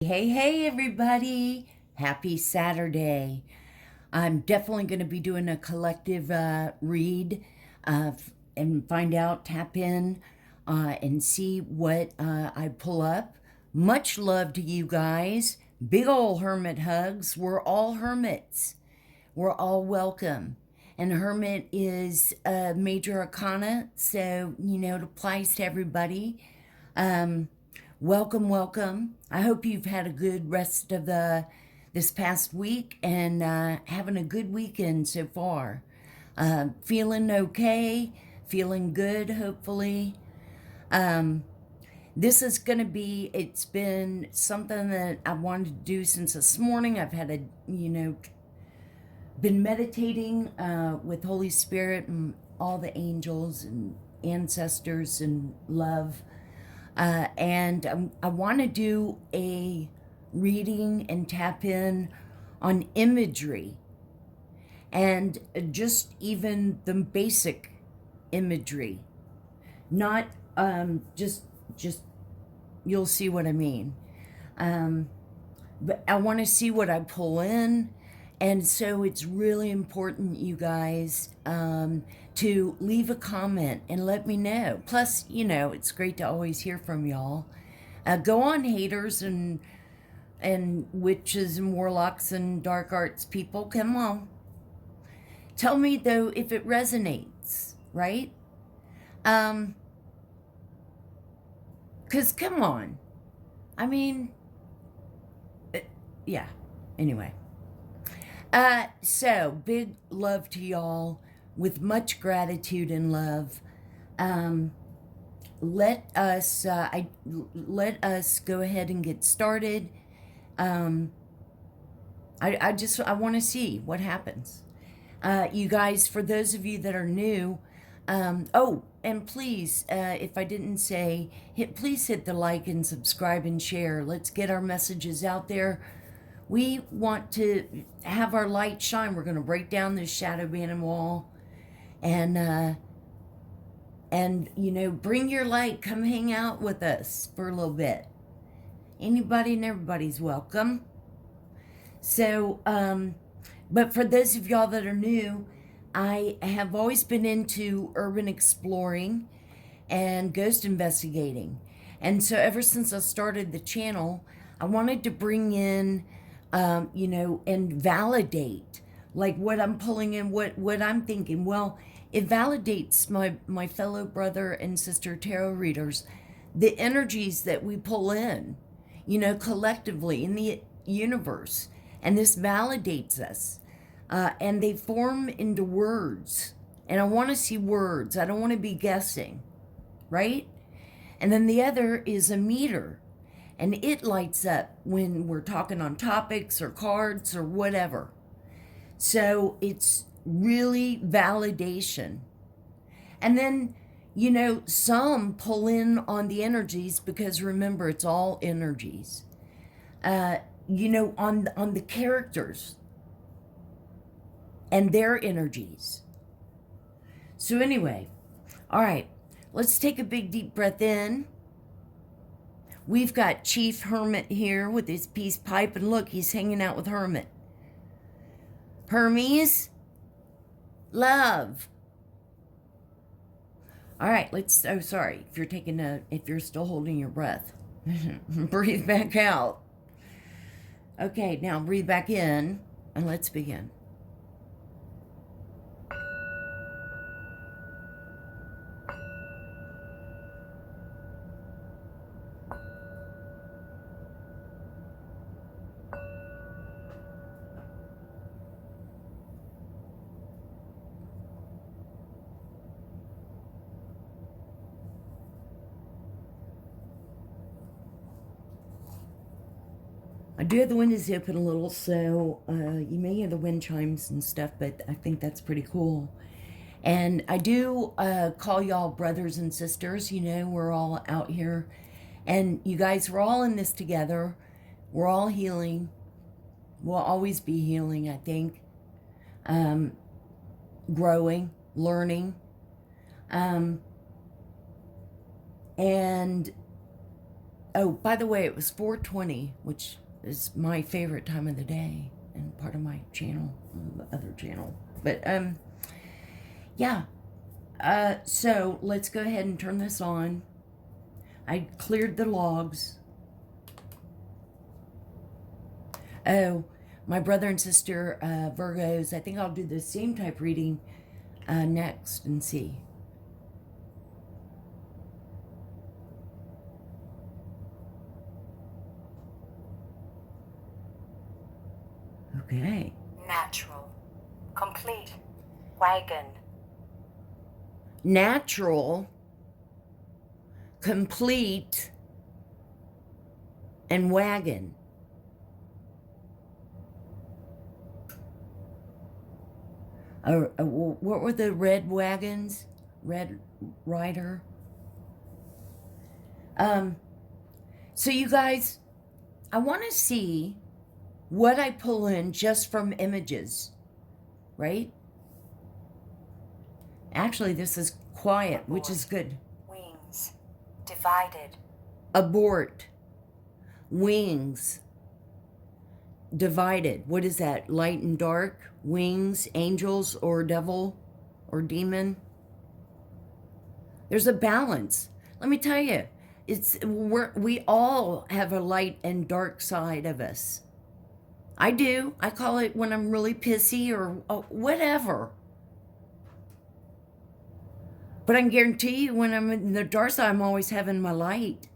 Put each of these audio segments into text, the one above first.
Hey, everybody. Happy Saturday. I'm definitely going to be doing a collective read and find out, tap in, and see what I pull up. Much love to you guys. Big ol' hermit hugs. We're all hermits. We're all welcome. And hermit is a major arcana, so, it applies to everybody. Welcome. I hope you've had a good rest of this past week and having a good weekend so far. Feeling okay, feeling good, hopefully. This is going to be, it's been something that I wanted to do since this morning. I've had been meditating with Holy Spirit and all the angels and ancestors and love. And I want to do a reading and tap in on imagery and just even the basic imagery, not just you'll see what I mean. But I want to see what I pull in. And so it's really important, you guys, to leave a comment and let me know. Plus, it's great to always hear from y'all. Go on, haters and witches and warlocks and dark arts people. Come on. Tell me, though, if it resonates, right? Because, come on. I mean, yeah. Anyway. So big love to y'all with much gratitude and love. Let us go ahead and get started. I want to see what happens. You guys, for those of you that are new, and please, if I didn't say, please hit the like and subscribe and share. Let's get our messages out there. We want to have our light shine. We're going to break down this shadow banning wall and bring your light. Come hang out with us for a little bit. Anybody and everybody's welcome. So, but for those of y'all that are new, I have always been into urban exploring and ghost investigating. And so ever since I started the channel, I wanted to bring in and validate like what I'm pulling in, what I'm thinking. Well, it validates my fellow brother and sister tarot readers, the energies that we pull in, collectively in the universe. And this validates us. And they form into words. And I want to see words. I don't want to be guessing, right? And then the other is a meter. And it lights up when we're talking on topics or cards or whatever. So it's really validation. And then, some pull in on the energies because remember, it's all energies. On the characters and their energies. So anyway, all right, let's take a big deep breath in. We've got Chief Hermit here with his peace pipe, and look, he's hanging out with Hermit. Hermes, love. All right, sorry, if you're still holding your breath. Breathe back out. Okay, now breathe back in, and let's begin. I do have the windows open a little, so you may hear the wind chimes and stuff, but I think that's pretty cool. And I do call y'all brothers and sisters. We're all out here. And you guys, we're all in this together. We're all healing. We'll always be healing, I think. Growing, learning. And Oh, by the way, it was 4:20, which is my favorite time of the day and part of my channel, the other channel. But yeah. So let's go ahead and turn this on. I cleared the logs. Oh, my brother and sister Virgos. I think I'll do the same type reading next and see. Okay. Natural. Complete. Wagon. Natural, complete, and wagon. What were the red wagons? Red Rider? So you guys, I want to see what I pull in just from images, right? Actually, this is quiet, Abort. which is good. Wings. Divided. Abort. Wings. Divided. What is that? Light and dark? Wings, angels, or devil, or demon? There's a balance. Let me tell you, we all have a light and dark side of us. I do. I call it when I'm really pissy or whatever. But I can guarantee you when I'm in the dark side, I'm always having my light.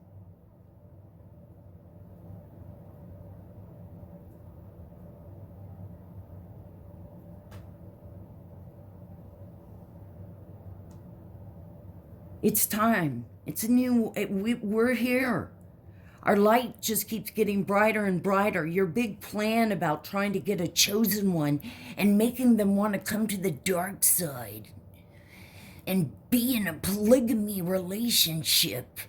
It's time. It's a new, we're here. Our light just keeps getting brighter and brighter. Your big plan about trying to get a chosen one and making them want to come to the dark side and be in a polygamy relationship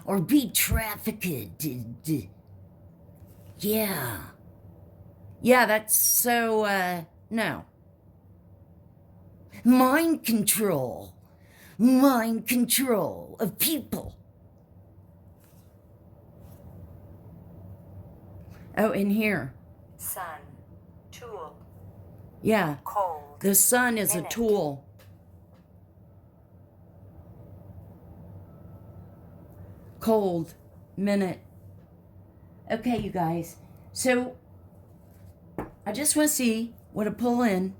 or be trafficked. Yeah. Yeah, that's so, no. Mind control of people. Oh, in here. Sun. Tool. Yeah. Cold. The sun is Minute. a tool. Cold. Minute. Okay, you guys. So, I just want to see what to pull in.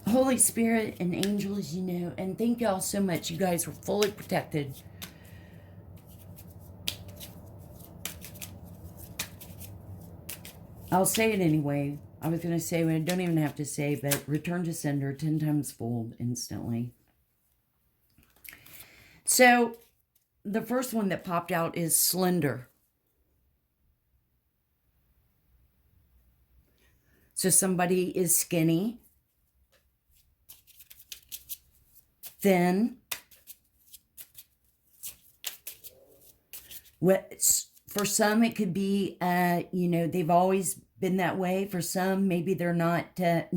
Holy Spirit and angels, and thank y'all so much. You guys were fully protected. I'll say it anyway. I was going to say, I don't even have to say, but return to sender 10 times fold instantly. So, the first one that popped out is Slender. So somebody is skinny, thin. For some, it could be, they've always been that way. For some, maybe they're not, take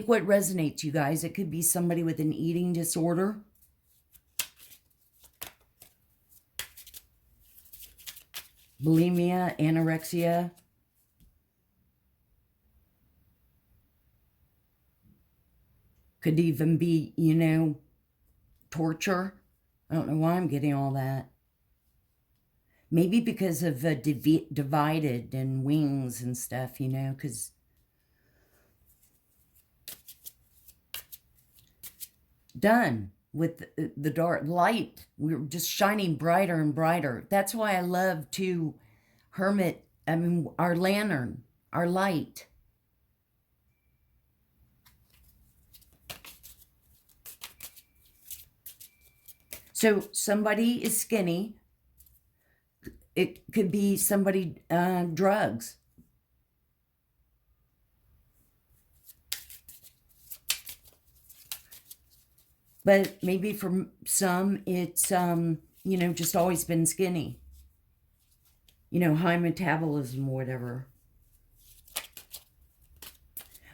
what resonates, you guys. It could be somebody with an eating disorder. Bulimia, anorexia. Could even be, torture. I don't know why I'm getting all that. Maybe because of divided and wings and stuff, because done with the dark light. We're just shining brighter and brighter. That's why I love our lantern, our light. So somebody is skinny. It could be somebody, drugs. But maybe for some, it's, just always been skinny. High metabolism or whatever.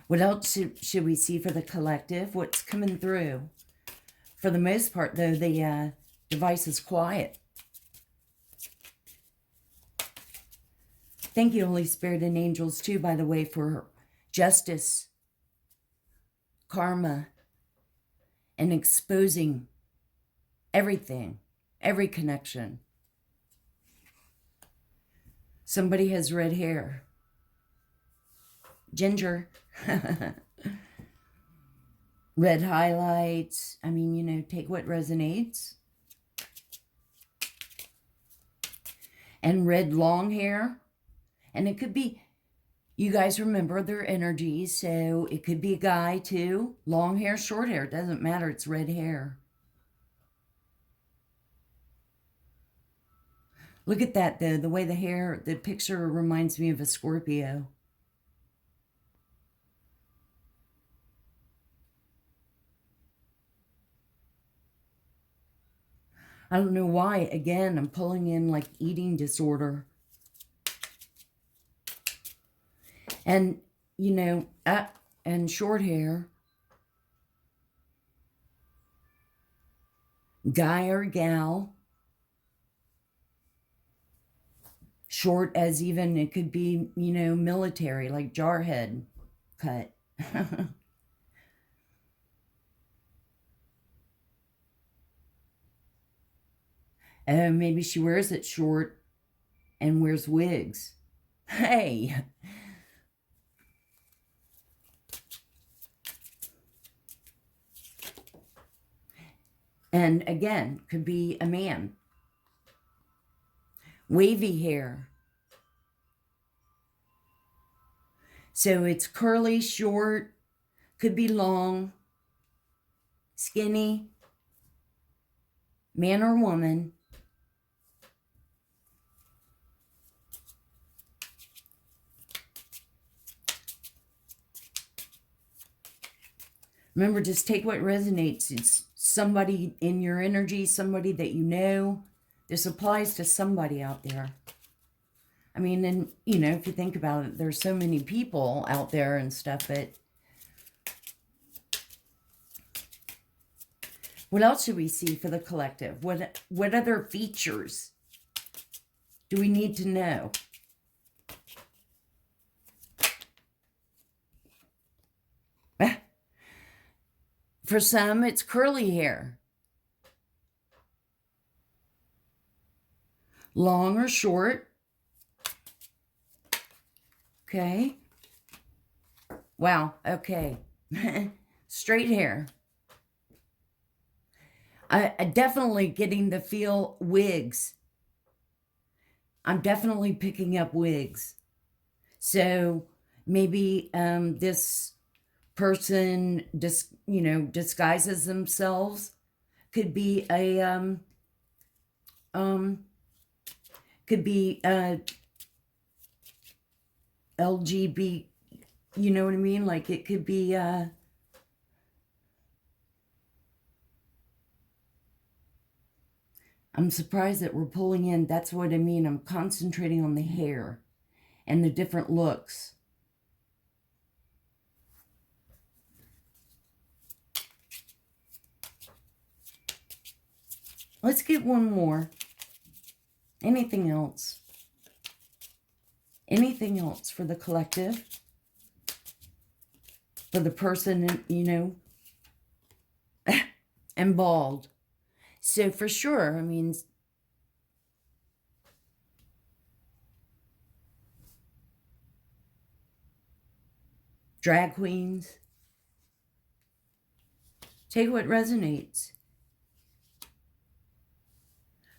What else should we see for the collective? What's coming through? For the most part, though, the device is quiet. Thank you, Holy Spirit and angels, too, by the way, for justice, karma, and exposing everything, every connection. Somebody has red hair. Ginger. Red highlights. I mean, you know, take what resonates. And red long hair. And it could be, you guys remember their energies, so it could be a guy too. Long hair, short hair, doesn't matter, it's red hair. Look at that though, the way the hair, the picture reminds me of a Scorpio. I don't know why, again, I'm pulling in like eating disorder. And, you know, and short hair. Guy or gal. Short as even, it could be, you know, military, like jarhead cut. Maybe she wears it short and wears wigs. Hey. And again, could be a man. Wavy hair. So it's curly, short, could be long, skinny, man or woman. Remember, just take what resonates. It's somebody in your energy, somebody that you know. This applies to somebody out there. I mean, and, you know, if you think about it, there's so many people out there and stuff, but what else should we see for the collective? What other features do we need to know? For some, it's curly hair. Long or short. Okay. Wow, okay. Straight hair. I definitely getting the feel wigs. I'm definitely picking up wigs. So maybe this person disguises themselves. Could be a LGB, you know what I mean? Like it could be I'm surprised that we're pulling in. That's what I mean. I'm concentrating on the hair and the different looks. Let's get one more. Anything else? Anything else for the collective? For the person, you know, and bald. So for sure, I mean, drag queens. Take what resonates.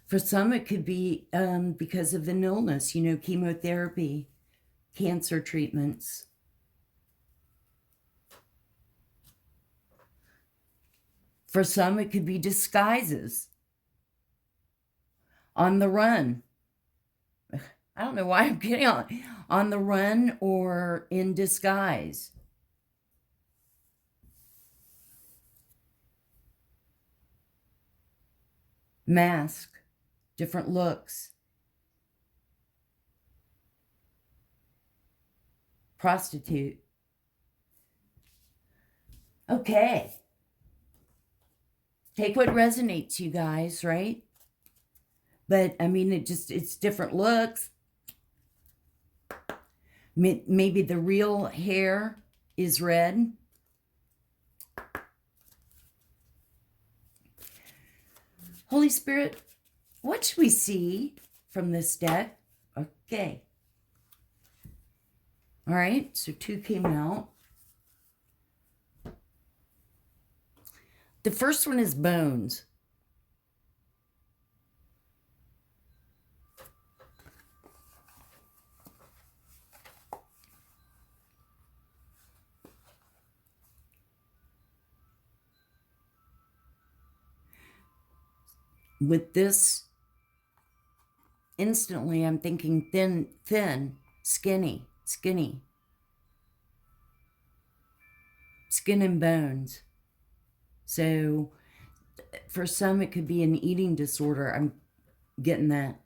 For some, it could be because of an illness, you know, chemotherapy, cancer treatments. For some, it could be disguises. On the run. I don't know why I'm getting on the run or in disguise. Mask. Different looks. Prostitute. Okay. Take what resonates, you guys, right? But, I mean, it's different looks. Maybe the real hair is red. Holy Spirit, what should we see from this deck? Okay. All right, so 2 came out. The first one is bones. With this, instantly I'm thinking thin, skinny. Skin and bones. So for some, it could be an eating disorder. I'm getting that.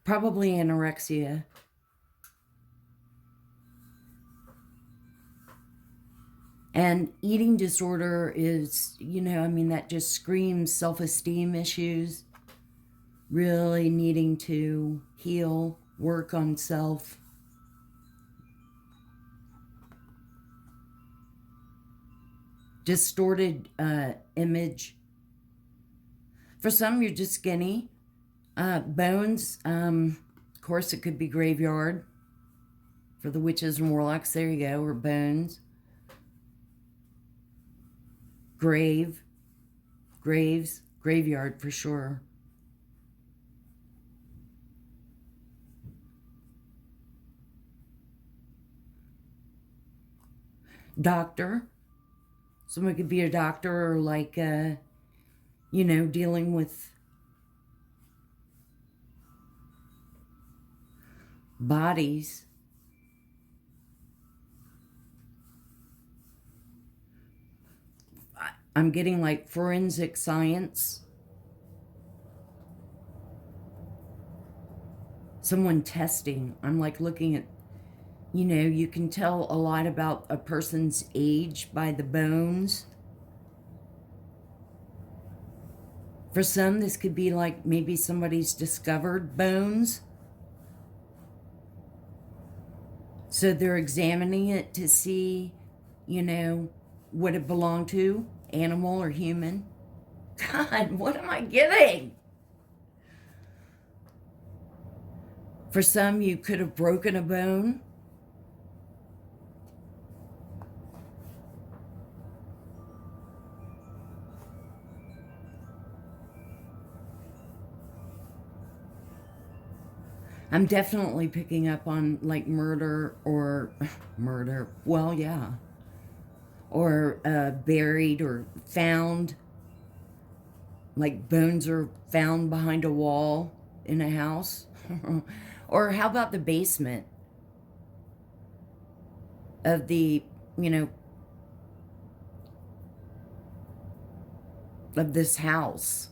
Probably anorexia. And eating disorder is, you know, I mean, that just screams self-esteem issues. Really needing to heal, work on self. Distorted image. For some, you're just skinny. Bones, of course, it could be graveyard. For the witches and warlocks, there you go, or bones. Graves, graveyard for sure. Doctor. Someone could be a doctor or like, you know, dealing with bodies. I'm getting like forensic science. Someone testing. I'm like looking at, you know, you can tell a lot about a person's age by the bones. For some, this could be like maybe somebody's discovered bones. So they're examining it to see, you know, what it belonged to, animal or human. God, what am I getting? For some, you could have broken a bone. I'm definitely picking up on like murder or murder. Well, yeah. Or buried or found. Like bones are found behind a wall in a house. Or how about the basement of the, you know, of this house.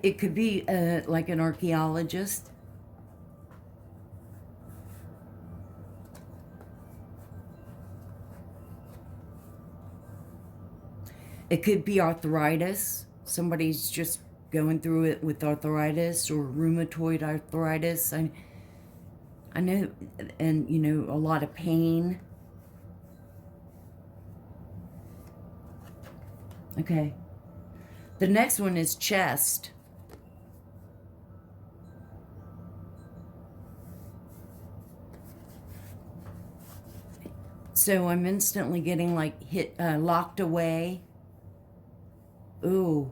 It could be like an archaeologist. It could be arthritis. Somebody's just going through it with arthritis or rheumatoid arthritis. I know, and, you know, a lot of pain. Okay. The next one is chest. So I'm instantly getting like locked away. Ooh.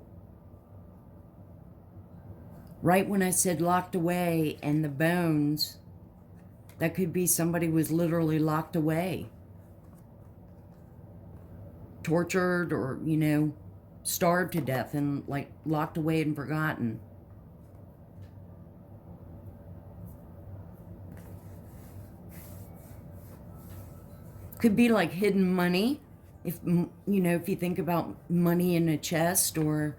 Right when I said locked away and the bones, that could be somebody was literally locked away. Tortured or, you know, starved to death and like locked away and forgotten. Could be like hidden money. If, you know, if you think about money in a chest or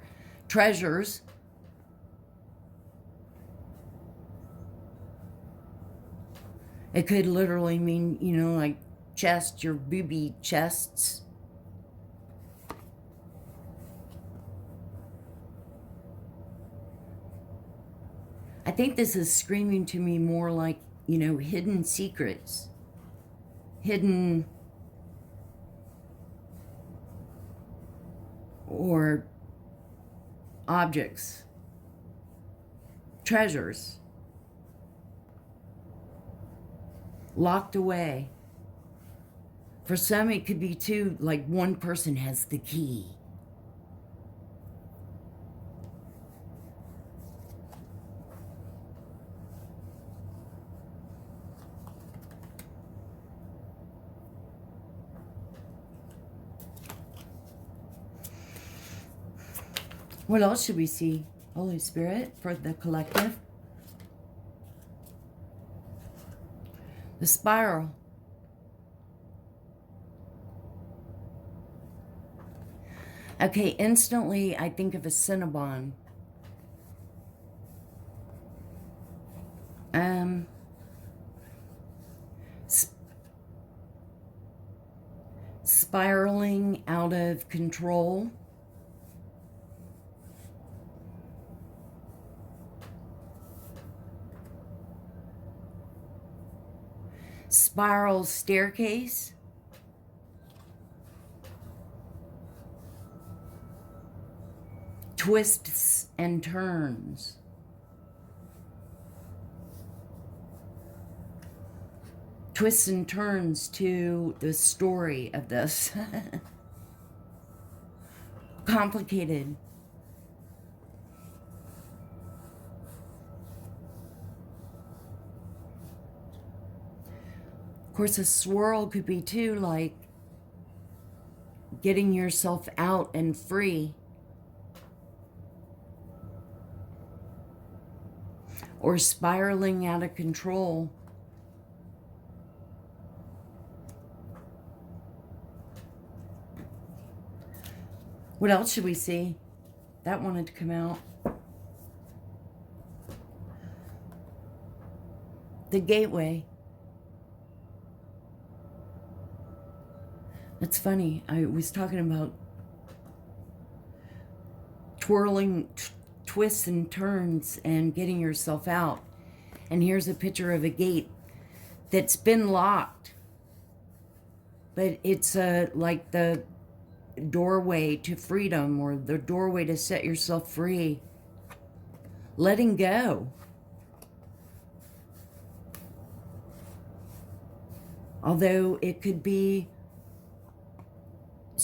treasures. It could literally mean, you know, like chest, your booby chests. I think this is screaming to me more like, you know, hidden secrets. Hidden or objects. Treasures. Locked away. For some, it could be too, like one person has the key. What else should we see, Holy Spirit, for the collective? The spiral. Okay, instantly I think of a Cinnabon. Spiraling out of control. Spiral staircase. Twists and turns. Twists and turns to the story of this. Complicated. Of course, a swirl could be too, like getting yourself out and free. Or spiraling out of control. What else should we see? That wanted to come out. The gateway. It's funny. I was talking about twirling, twists and turns and getting yourself out. And here's a picture of a gate that's been locked. But it's like the doorway to freedom, or the doorway to set yourself free. Letting go. Although it could be,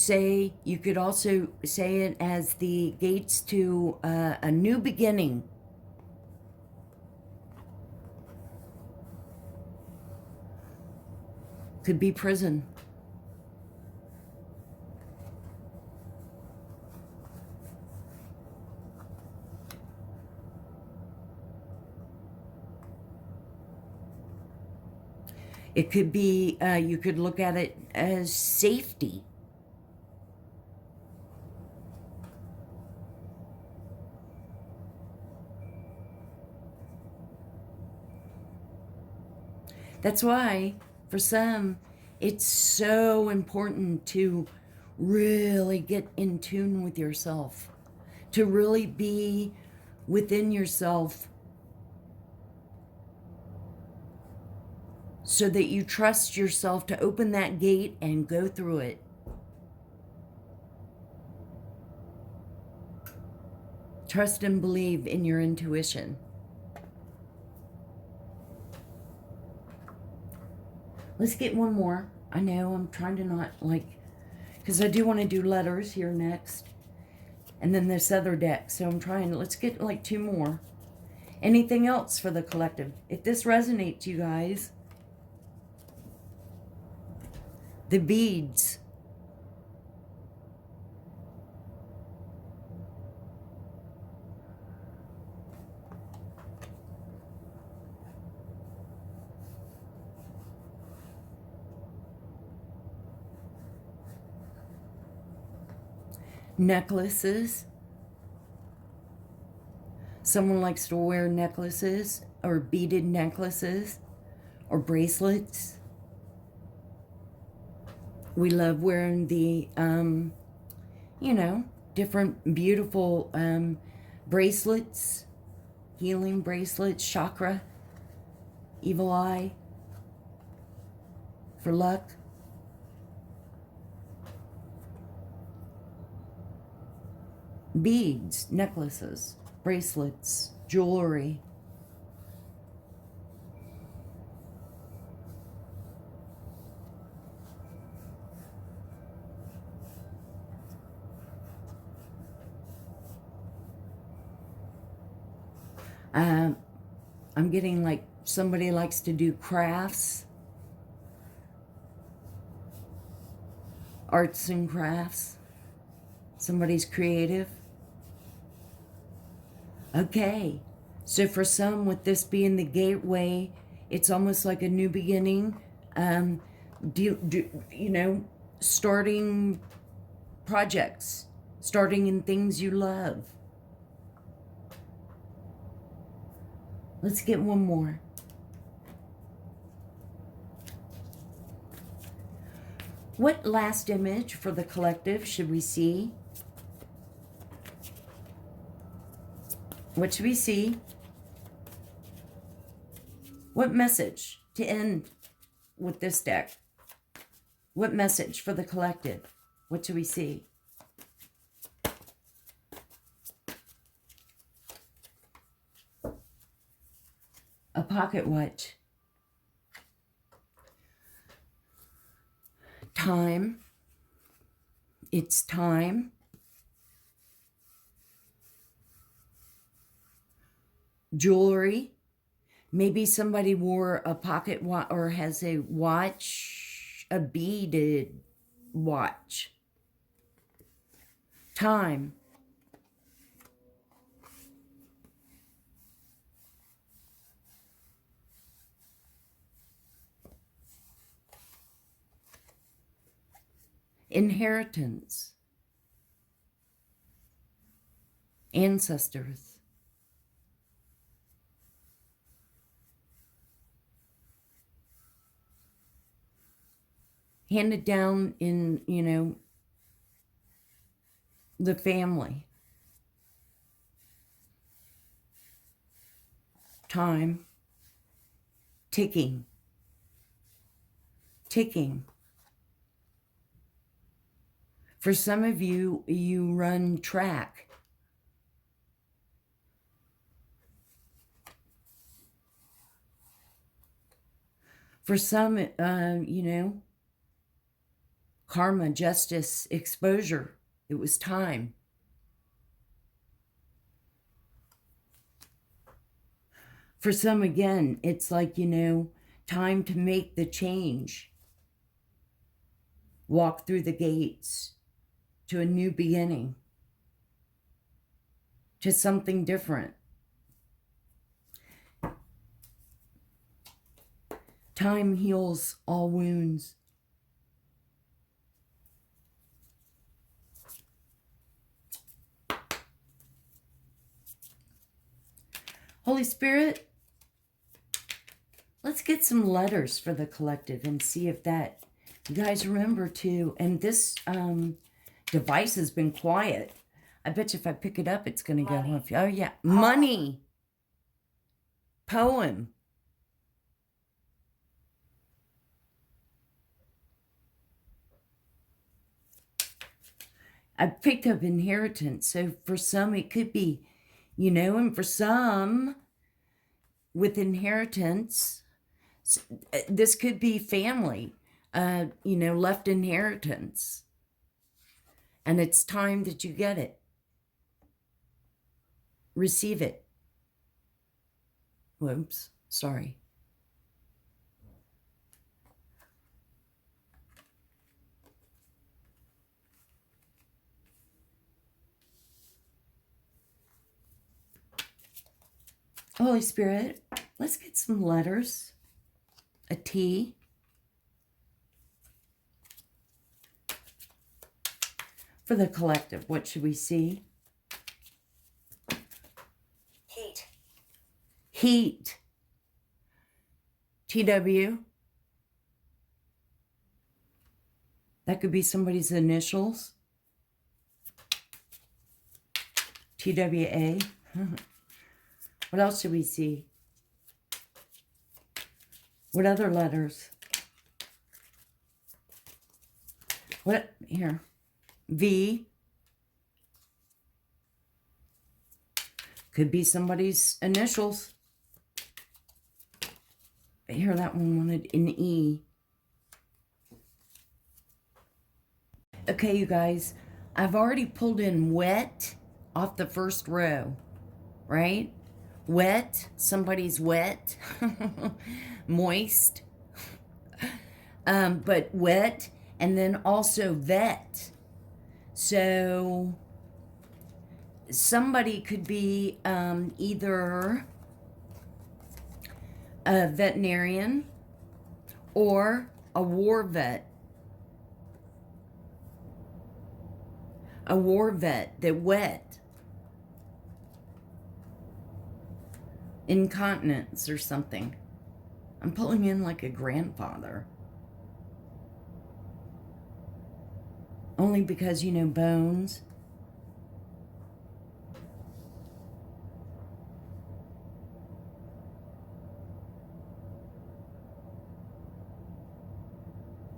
you could also say it as the gates to a new beginning. Could be prison. It could be, you could look at it as safety. That's why, for some, it's so important to really get in tune with yourself, to really be within yourself, so that you trust yourself to open that gate and go through it. Trust and believe in your intuition. Let's get one more. I know I'm trying to not because I do want to do letters here next. And then this other deck. So I'm trying, let's get like two more. Anything else for the collective? If this resonates, you guys. The beads. Necklaces. Someone likes to wear necklaces or beaded necklaces or bracelets. We love wearing the, you know, different beautiful bracelets, healing bracelets, chakra, evil eye, for luck. Beads, necklaces, bracelets, jewelry. I'm getting like somebody likes to do crafts, arts and crafts. Somebody's creative. Okay, so for some, with this being the gateway, it's almost like a new beginning. You know, starting projects, starting in things you love. Let's get one more. What last image for the collective should we see? What should we see? What message to end with this deck? What message for the collective? What should we see? A pocket watch. Time. It's time. Jewelry. Maybe somebody wore a pocket watch or has a watch, a beaded watch. Time. Inheritance. Ancestors. Handed down in, you know, the family. Time. Ticking. Ticking. For some of you, you run track. For some, you know, karma, justice, exposure. It was time. For some, again, it's like, you know, time to make the change. Walk through the gates to a new beginning, to something different. Time heals all wounds. Holy Spirit, let's get some letters for the collective and see if that, you guys remember to, and this device has been quiet. I bet you if I pick it up, it's going to go off. Oh, yeah. Money. Poem. I picked up inheritance. So for some, it could be, you know, and for some, with inheritance, this could be family, you know, left inheritance. And it's time that you get it. Receive it. Whoops, sorry. Holy Spirit, let's get some letters. A T. For the collective, what should we see? Heat. Heat. TW. That could be somebody's initials. TWA. What else should we see? What other letters? What? Here. V. Could be somebody's initials. Here, that one wanted an E. Okay, you guys. I've already pulled in wet off the first row, right? Wet. Somebody's wet. Moist. But wet. And then also vet. So somebody could be either a veterinarian or a war vet. A war vet that wet. Incontinence or something. I'm pulling in like a grandfather. Only because, you know, bones.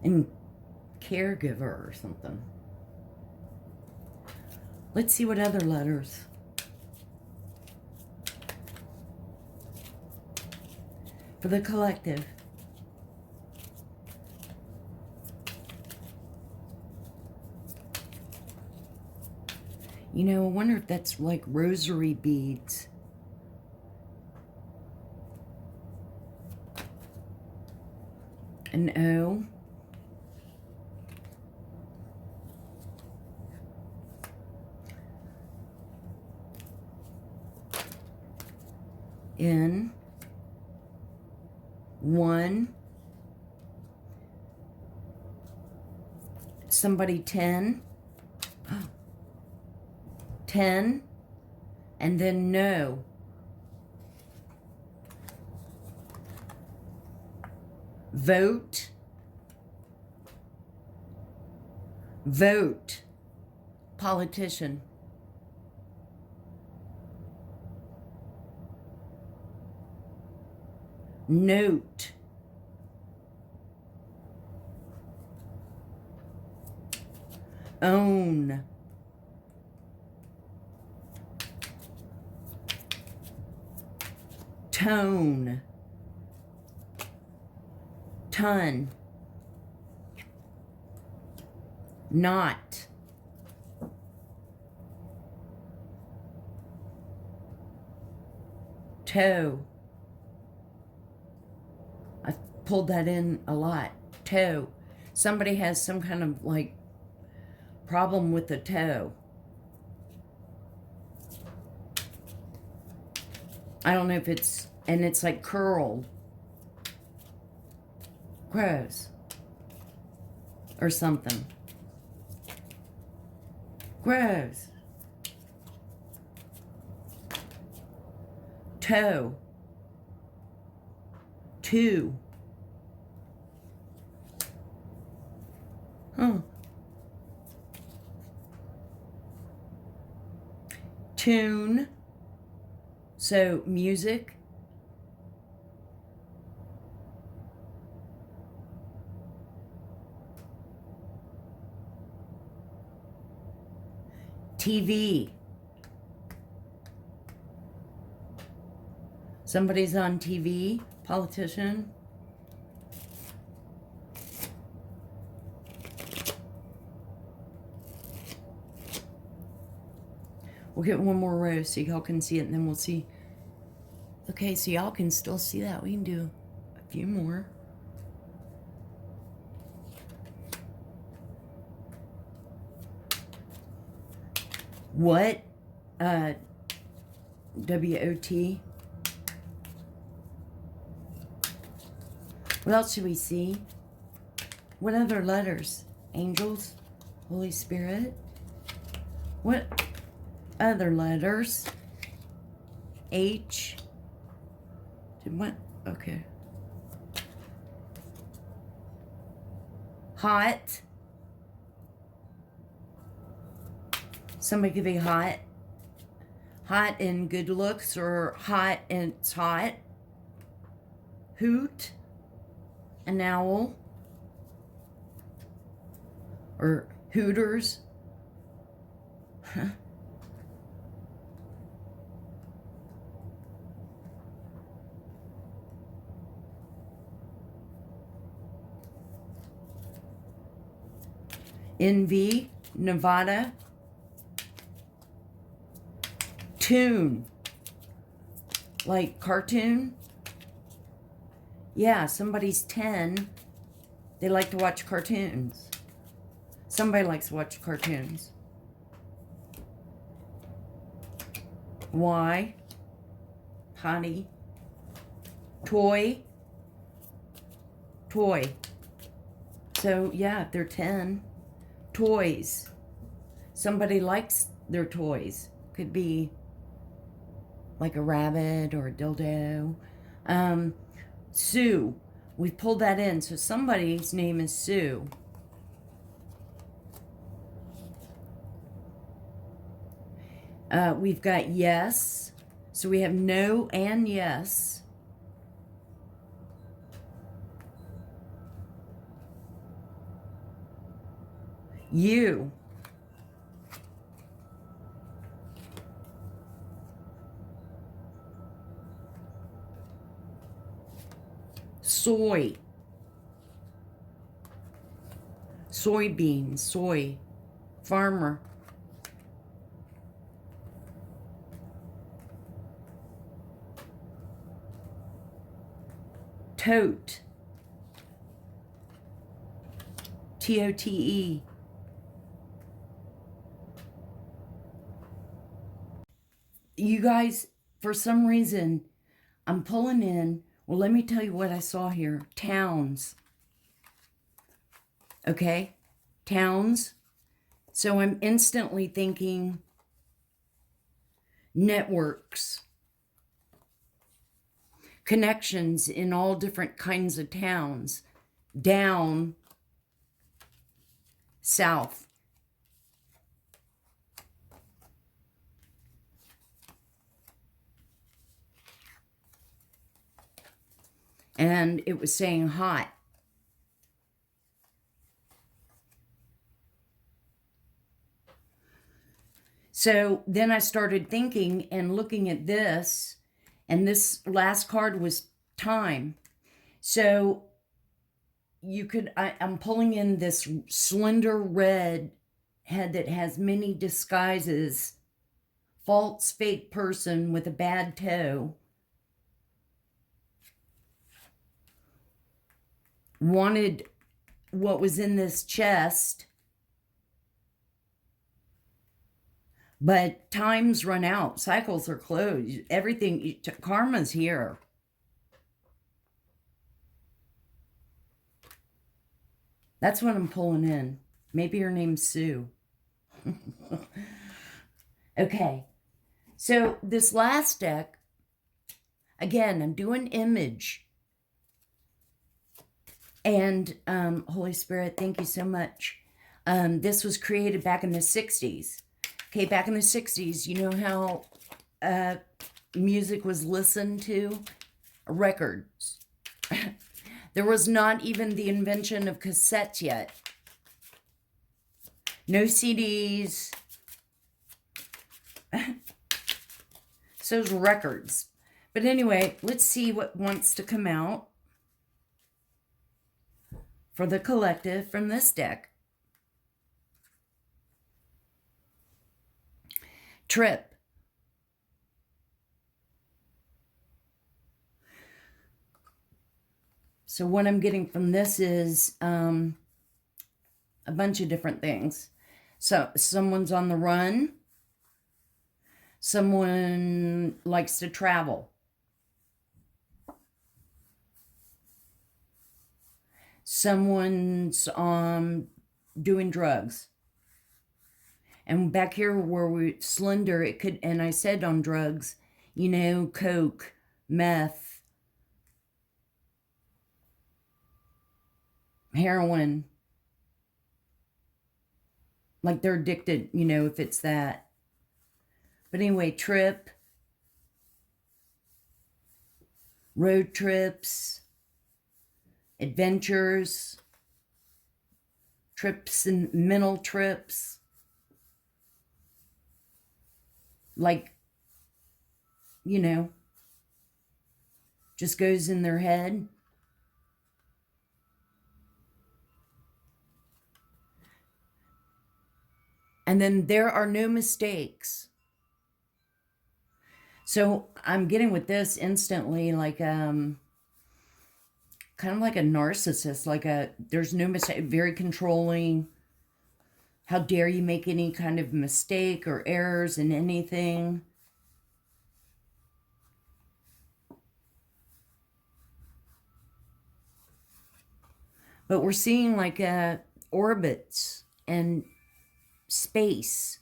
And caregiver or something. Let's see what other letters. For the collective. You know, I wonder if that's like rosary beads. An O. N. 1. Somebody 10. 10. And then no. Vote. Vote. Politician. Note. Own. Tone. Ton. Not. Toe. I've pulled that in a lot. Toe. Somebody has some kind of like problem with the toe. I don't know if it's, and it's like curled. Gross. Or something. Gross. Toe. 2. Huh. Tune. So, music. TV. Somebody's on TV. Politician. We'll get one more row so y'all can see it, and then we'll see. Okay, so y'all can still see that. We can do a few more. What? W-O-T. What else should we see? What other letters? Angels? Holy Spirit? What other letters? H. Did what? Okay. hot. Somebody could be hot. Hot in good looks, or hot and it's hot. Hoot. An owl. Or hooters. Envy, Nevada. Toon, like cartoon. Yeah, somebody's 10. They like to watch cartoons. Somebody likes to watch cartoons. Why? Honey. Toy. Toy. So, yeah, if they're 10. Toys. Somebody likes their toys. Could be like a rabbit or a dildo. Sue. We pulled that in. So somebody's name is Sue. We've got yes. So we have no and yes. You. Soy. Soybeans. Soy. Farmer. Tote. T-O-T-E. You guys, for some reason, I'm pulling in. Well, let me tell you what I saw here. Towns. Okay? Towns. So I'm instantly thinking networks. Connections in all different kinds of towns. Down. South. And it was saying hot. So then I started thinking and looking at this, and this last card was time. So you could, I'm pulling in this slender red head that has many disguises. False fake person with a bad toe. Wanted what was in this chest, but time's run out. Cycles are closed. Everything, karma's here. That's what I'm pulling in. Maybe her name's Sue. Okay, so this last deck, again, I'm doing image. And Holy Spirit, thank you so much. This was created back in the 60s. Okay, back in the 60s, you know how music was listened to? Records. There was not even the invention of cassettes yet. No CDs. So it's records. But anyway, let's see what wants to come out for the collective from this deck. Trip. So what I'm getting from this is a bunch of different things. So someone's on the run. Someone likes to travel. Someone's doing drugs. And back here where we slender, it could, and I said on drugs, you know, coke, meth, heroin, Like they're addicted, you know, if it's that. But anyway, trip, road trips, adventures, trips and mental trips. Like, you know, just goes in their head. And then there are no mistakes. So I'm getting with this instantly, like kind of like a narcissist, like there's no mistake, very controlling. How dare you make any kind of mistake or errors in anything? But we're seeing like orbits and space.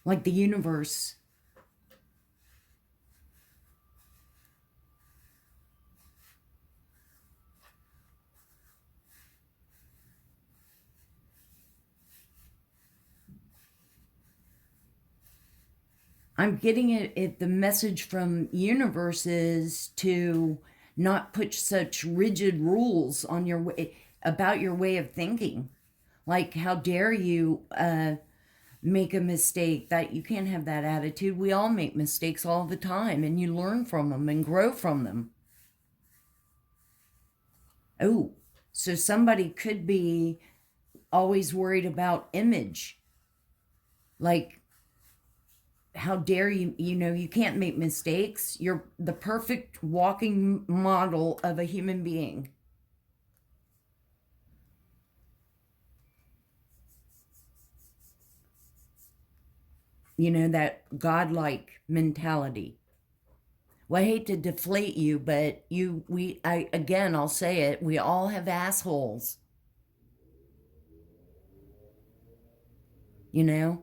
Like the universe. I'm getting it the message from universe is to not put such rigid rules on your way about your way of thinking. Like, how dare you make a mistake? That you can't have that attitude. We all make mistakes all the time, and you learn from them and grow from them. Oh, so somebody could be always worried about image. Like, how dare you, you know, you can't make mistakes. You're the perfect walking model of a human being. You know, that godlike mentality. Well, I hate to deflate you, but I'll say it, we all have assholes. You know?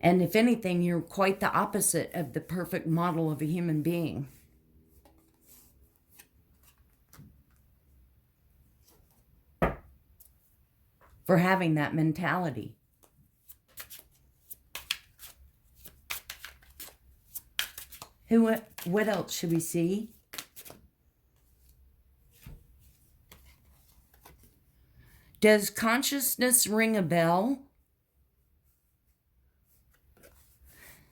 And if anything, you're quite the opposite of the perfect model of a human being. For having that mentality. What else should we see? Does consciousness ring a bell?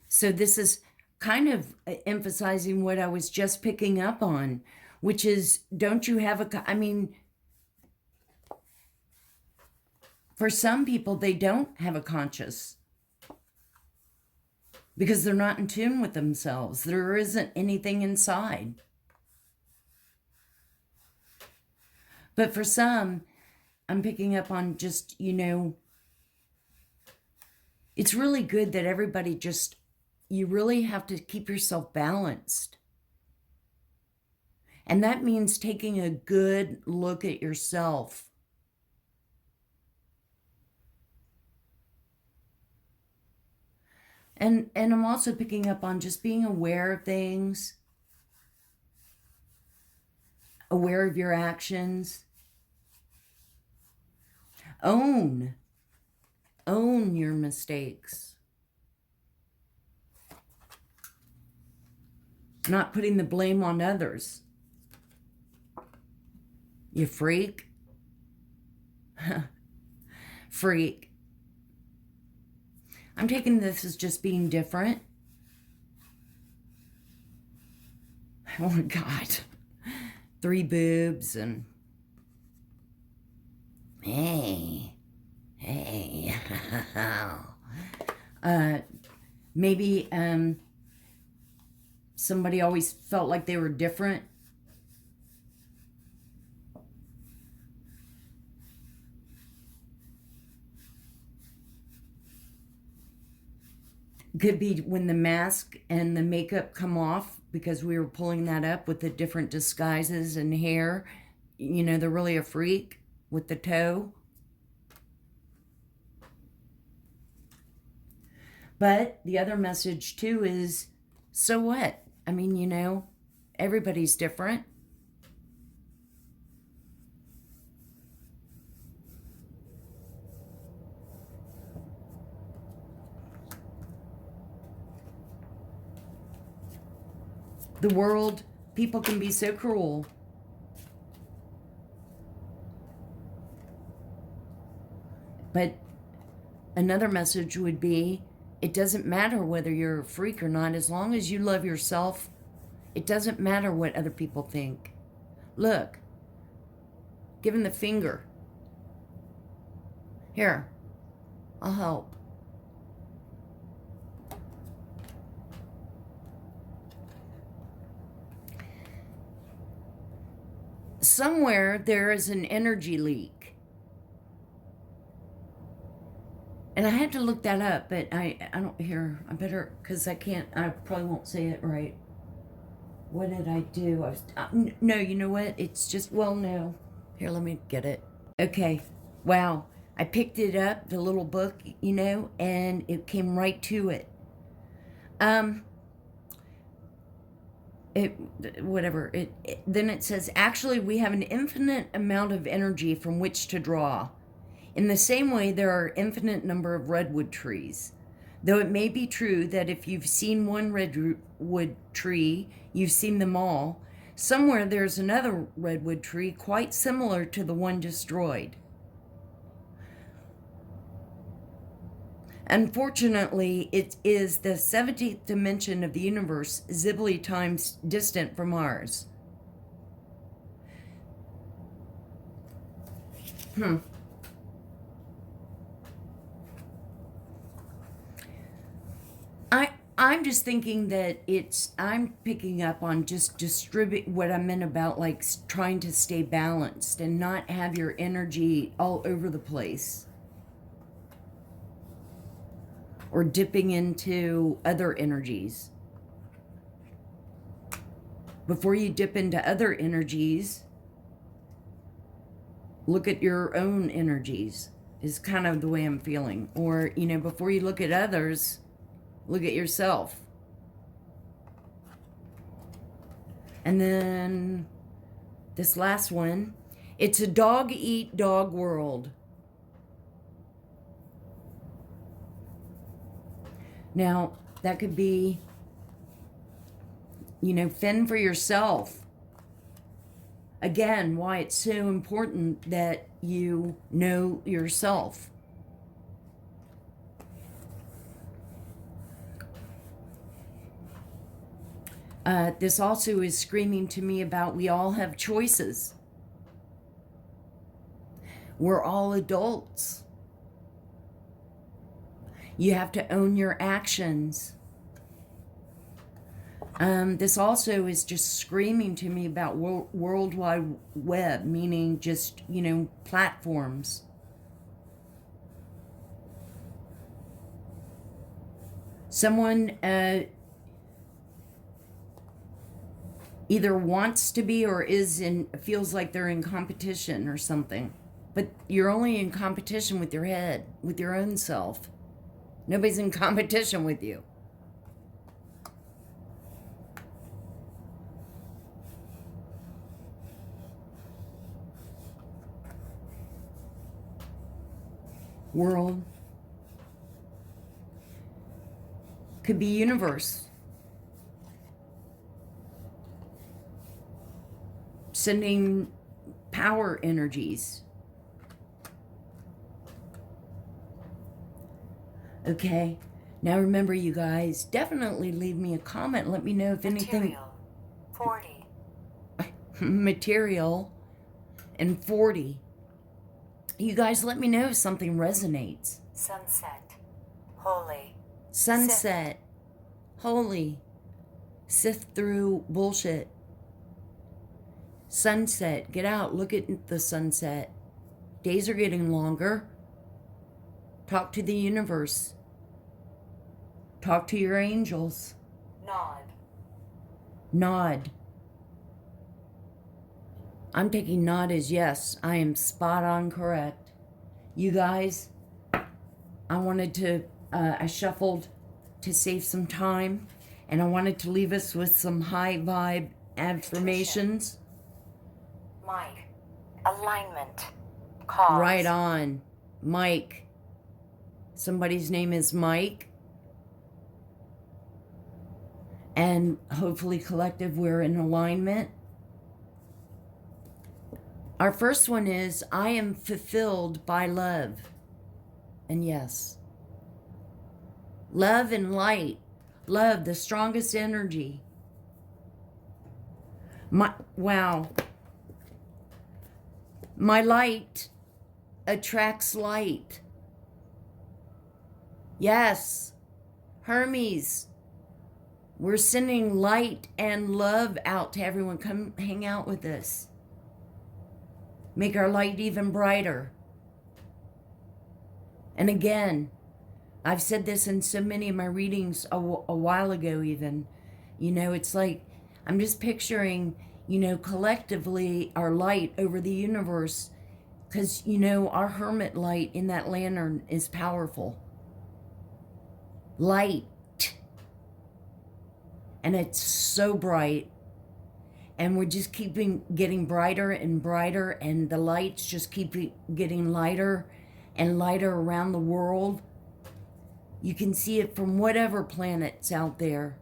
So this is kind of emphasizing what I was just picking up on, which is, don't you have I mean, for some people, they don't have a conscious because they're not in tune with themselves. There isn't anything inside. But for some, I'm picking up on just, you know, it's really good that everybody just, you really have to keep yourself balanced. And that means taking a good look at yourself. And I'm also picking up on just being aware of things, aware of your actions. Own your mistakes. Not putting the blame on others. You freak. Freak. I'm taking this as just being different. Oh my God. 3 boobs and hey. Maybe somebody always felt like they were different. Could be when the mask and the makeup come off, because we were pulling that up with the different disguises and hair. You know, they're really a freak with the toe. But the other message too is, so what? I mean, you know, Everybody's different. The world, people can be so cruel. But another message would be, it doesn't matter whether you're a freak or not. As long as you love yourself, it doesn't matter what other people think. Look, give him the finger. Here, I'll help. Somewhere there is an energy leak. And I had to look that up, but I don't hear. I better, because I probably won't say it right. What did I do? No, you know what? It's just, well, no. Here, let me get it. Okay. Wow. I picked it up, the little book, you know, and it came right to it. Then it says, actually, we have an infinite amount of energy from which to draw. In the same way, there are infinite number of redwood trees. Though it may be true that if you've seen one redwood tree, you've seen them all, somewhere there's another redwood tree quite similar to the one destroyed. Unfortunately, it is the 17th dimension of the universe, Zibli times distant from ours. I'm just thinking that I'm picking up on just distribute what I meant about like trying to stay balanced and not have your energy all over the place. Or dipping into other energies. Before you dip into other energies, look at your own energies, is kind of the way I'm feeling. Or, you know, before you look at others, look at yourself. And then this last one, it's a dog-eat-dog world. Now, that could be, you know, fend for yourself. Again, why it's so important that you know yourself. This also is screaming to me about we all have choices. We're all adults. You have to own your actions. This also is just screaming to me about World Wide Web, meaning just, you know, platforms. Someone either wants to be or feels like they're in competition or something. But you're only in competition with your head, with your own self. Nobody's in competition with you. World could be universe. Sending power energies. Okay, now remember, you guys, definitely leave me a comment. Let me know if anything... 40. Material and 40. You guys, let me know if something resonates. Sunset. Holy. Sunset. Holy. Sift through bullshit. Sunset. Get out. Look at the sunset. Days are getting longer. Talk to the universe. Talk to your angels. Nod. Nod. I'm taking nod as yes. I am spot on correct. You guys, I shuffled to save some time, and I wanted to leave us with some high vibe Affirmations. Mike. Alignment. Cause. Right on. Mike. Somebody's name is Mike. And hopefully, collective, we're in alignment. Our first one is, I am fulfilled by love. And yes, love and light. Love, the strongest energy. Wow. My light attracts light. Yes. Hermes. We're sending light and love out to everyone. Come hang out with us. Make our light even brighter. And again, I've said this in so many of my readings a while ago even. You know, it's like, I'm just picturing, you know, collectively our light over the universe. Because, you know, our hermit light in that lantern is powerful. Light. And it's so bright. And we're just getting brighter and brighter. And the lights just keep getting lighter and lighter around the world. You can see it from whatever planet's out there.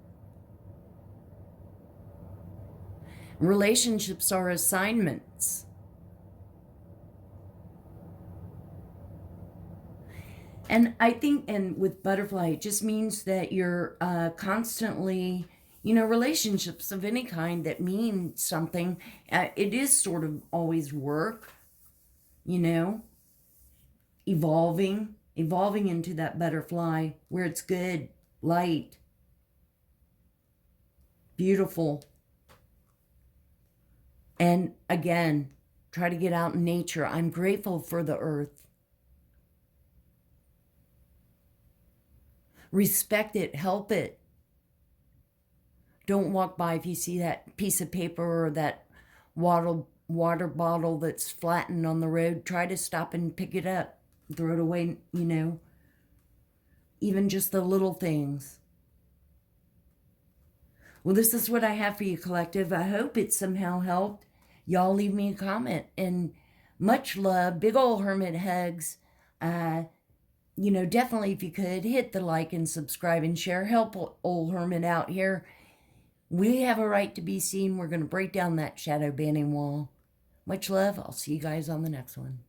Relationships are assignments. And I think, and with butterfly, it just means that you're constantly, you know, relationships of any kind that mean something. It is sort of always work, you know, evolving into that butterfly where it's good, light, beautiful. And again, try to get out in nature. I'm grateful for the earth. Respect it, help it. Don't walk by if you see that piece of paper or that water bottle that's flattened on the road. Try to stop and pick it up. Throw it away, you know. Even just the little things. Well, this is what I have for you, collective. I hope it somehow helped. Y'all leave me a comment. And much love. Big ol' hermit hugs. You know, definitely if you could, hit the like and subscribe and share. Help old hermit out here. We have a right to be seen. We're going to break down that shadow banning wall. Much love. I'll see you guys on the next one.